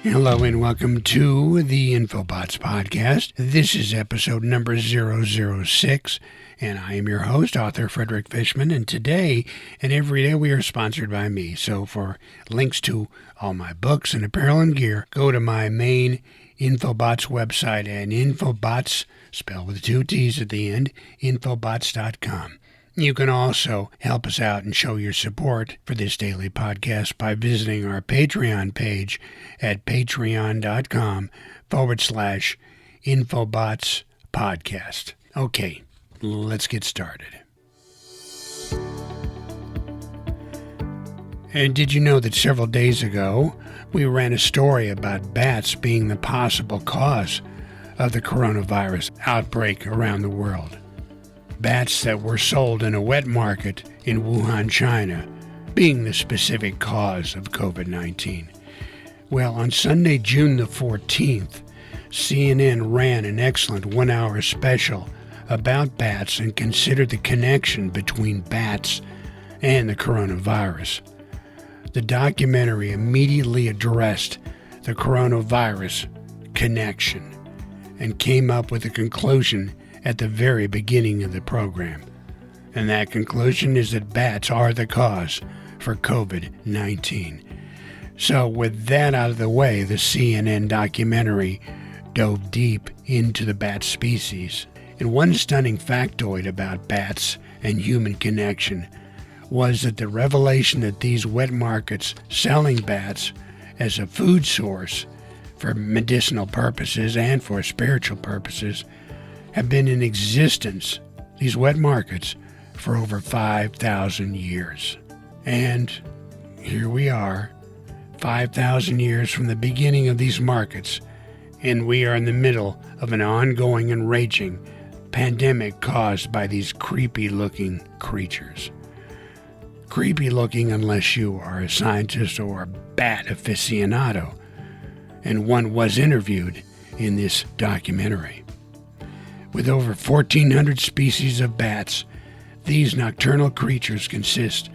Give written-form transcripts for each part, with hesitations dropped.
Hello and welcome to the Infobots podcast. This is episode number 006, and I am your host, author Frederick Fishman, and today and every day we are sponsored by me. So for links to all my books and apparel and gear, go to my main Infobots website at Infobots, spelled with 2 T's at the end, Infobots.com. You can also help us out and show your support for this daily podcast by visiting our Patreon page at patreon.com/Infobots podcast. Okay, let's get started. And did you know that several days ago, we ran a story about bats being the possible cause of the coronavirus outbreak around the world? Bats that were sold in a wet market in Wuhan, China, being the specific cause of COVID-19. Well, on Sunday, June the 14th, CNN ran an excellent one-hour special about bats and considered the connection between bats and the coronavirus. The documentary immediately addressed the coronavirus connection and came up with a conclusion at the very beginning of the program. And that conclusion is that bats are the cause for COVID-19. So with that out of the way, the CNN documentary dove deep into the bat species. And one stunning factoid about bats and human connection was that the revelation that these wet markets selling bats as a food source for medicinal purposes and for spiritual purposes have been in existence, these wet markets, for over 5,000 years. And here we are, 5,000 years from the beginning of these markets, and we are in the middle of an ongoing and raging pandemic caused by these creepy-looking creatures. Creepy-looking unless you are a scientist or a bat aficionado, and one was interviewed in this documentary. With over 1,400 species of bats, these nocturnal creatures consist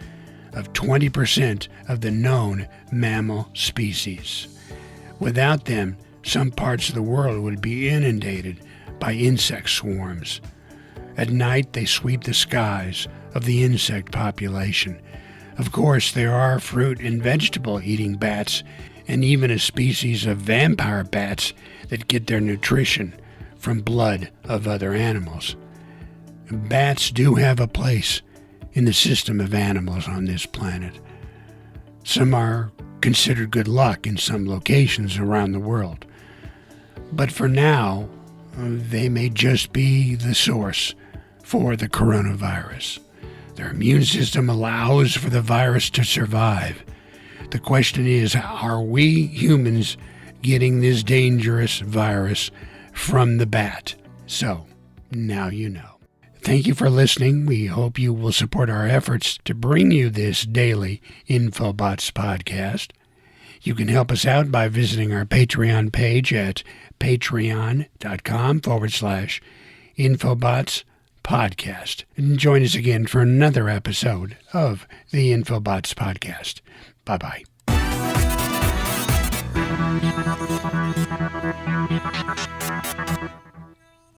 of 20% of the known mammal species. Without them, some parts of the world would be inundated by insect swarms. At night, they sweep the skies of the insect population. Of course, there are fruit and vegetable-eating bats, and even a species of vampire bats that get their nutrition from blood of other animals. Bats do have a place in the system of animals on this planet. Some are considered good luck in some locations around the world. But for now, they may just be the source for the coronavirus. Their immune system allows for the virus to survive. The question is, are we humans getting this dangerous virus from the bat? So, now you know. Thank you for listening. We hope you will support our efforts to bring you this daily Infobots podcast. You can help us out by visiting our Patreon page at patreon.com/Infobots podcast. And join us again for another episode of the Infobots podcast. Bye-bye.